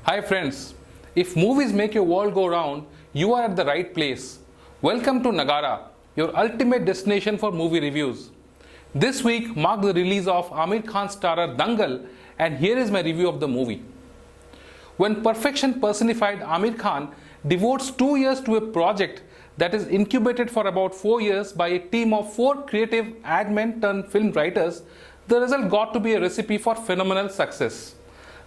Hi friends, if movies make your world go round, you are at the right place. Welcome to Nagara, your ultimate destination for movie reviews. This week marked the release of Aamir Khan's starrer Dangal, and here is my review of the movie. When perfection-personified Aamir Khan devotes 2 years to a project that is incubated for about 4 years by a team of 4 creative Admen-turned-film writers, the result got to be a recipe for phenomenal success.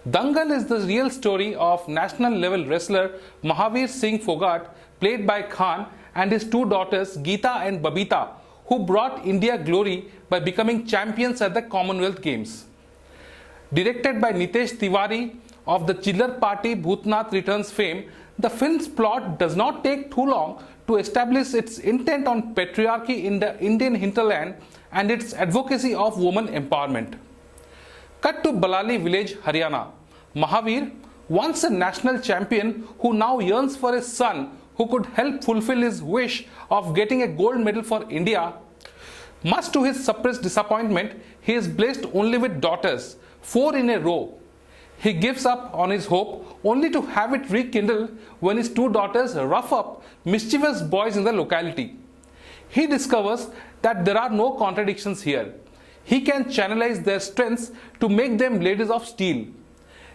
Dangal is the real story of national-level wrestler Mahavir Singh Phogat, played by Khan, and his 2 daughters Geeta and Babita, who brought India glory by becoming champions at the Commonwealth Games. Directed by Nitesh Tiwari of the Chillar Party Bhootnath Returns fame, the film's plot does not take too long to establish its intent on patriarchy in the Indian hinterland and its advocacy of women empowerment. Cut to Balalivillage Haryana. Mahavir, once a national champion who now yearns for a son who could help fulfill his wish of getting a gold medal for India. Much to his suppressed disappointment, he is blessed only with daughters, 4 in a row. He gives up on his hope only to have it rekindled when his 2 daughters rough up mischievous boys in the locality. He discovers that there are no contradictions here. He can channelize their strengths to make them ladies of steel.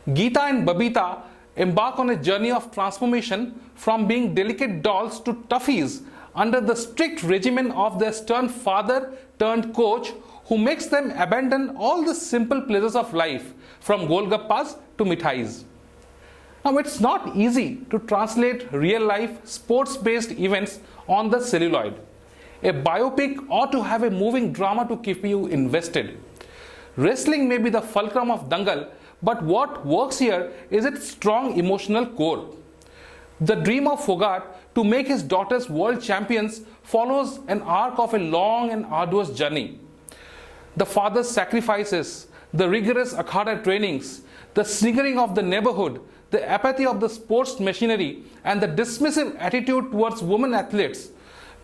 Geeta and Babita embark on a journey of transformation from being delicate dolls to toughies under the strict regimen of their stern father turned coach, who makes them abandon all the simple pleasures of life, from gol-gappas to mithaais. Now, it's not easy to translate real-life sports-based events on the celluloid. A biopic ought to have a moving drama to keep you invested. Wrestling may be the fulcrum of Dangal, but what works here is its strong emotional core. The dream of Phogat to make his daughters world champions follows an arc of a long and arduous journey. The father's sacrifices, the rigorous akhada trainings, the sniggering of the neighborhood, the apathy of the sports machinery, and the dismissive attitude towards women athletes.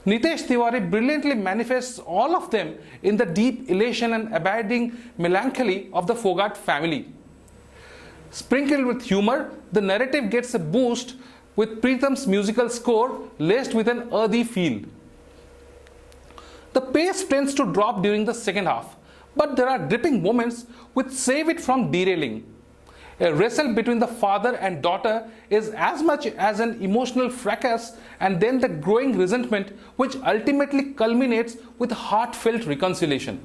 Nitesh Tiwari brilliantly manifests all of them in the deep elation and abiding melancholy of the Phogat family. Sprinkled with humor, the narrative gets a boost with Preetham's musical score laced with an earthy feel. The pace tends to drop during the second half, but there are dripping moments which save it from derailing. A wrestle between the father and daughter is as much as an emotional fracas, and then the growing resentment which ultimately culminates with heartfelt reconciliation.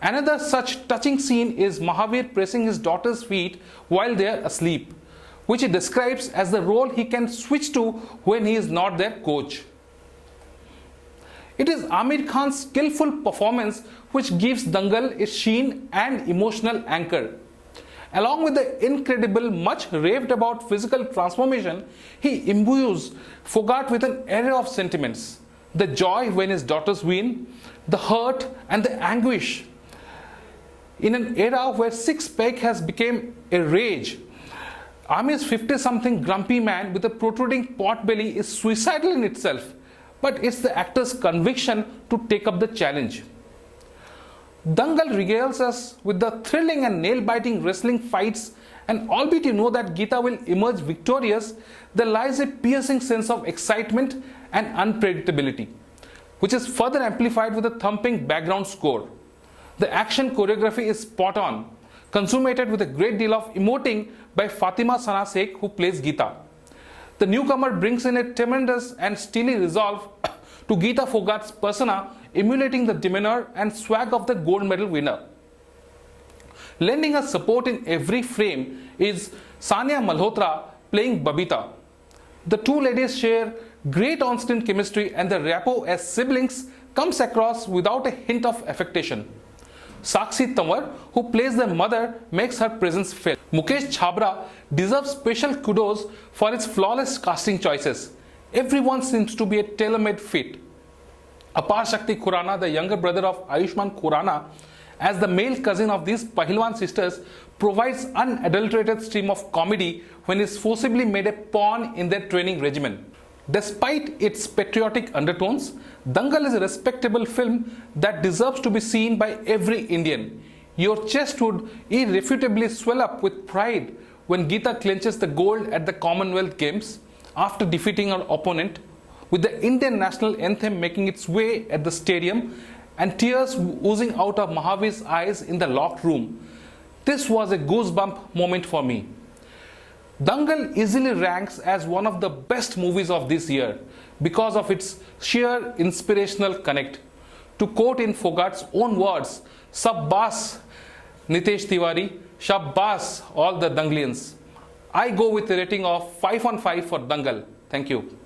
Another such touching scene is Mahavir pressing his daughter's feet while they are asleep, which he describes as the role he can switch to when he is not their coach. It is Aamir Khan's skillful performance which gives Dangal its sheen and emotional anchor. Along with the incredible, much raved about physical transformation, he imbues Phogat with an array of sentiments. The joy when his daughters win, the hurt and the anguish. In an era where six-pack has become a rage, Aamir's 50-something grumpy man with a protruding potbelly is suicidal in itself, but it's the actor's conviction to take up the challenge. Dangal regales us with the thrilling and nail-biting wrestling fights, and albeit you know that Geeta will emerge victorious, there lies a piercing sense of excitement and unpredictability, which is further amplified with a thumping background score. The action choreography is spot on, consummated with a great deal of emoting by Fatima Sana Sheikh, who plays Geeta. The newcomer brings in a tremendous and steely resolve to Geeta Phogat's persona, emulating the demeanor and swag of the gold medal winner. Lending her support in every frame is Sania Malhotra playing Babita. The 2 ladies share great on-screen chemistry, and the rapport as siblings comes across without a hint of affectation. Sakshi Tanwar, who plays their mother, makes her presence felt. Mukesh Chhabra deserves special kudos for his flawless casting choices. Everyone seems to be a tailor-made fit. Apar Shakti Khurana, the younger brother of Ayushmann Khurana, as the male cousin of these Pahilwan sisters, provides unadulterated stream of comedy when he is forcibly made a pawn in their training regimen. Despite its patriotic undertones, Dangal is a respectable film that deserves to be seen by every Indian. Your chest would irrefutably swell up with pride when Geeta clinches the gold at the Commonwealth Games after defeating her opponent, with the Indian national anthem making its way at the stadium and tears oozing out of Mahavir's eyes in the locked room. This was a goosebump moment for me. Dangal easily ranks as one of the best movies of this year because of its sheer inspirational connect. To quote in Phogat's own words, "Shabbas Nitesh Tiwari, Shabbas all the Danglians." I go with a rating of 5 on 5 for Dangal. Thank you.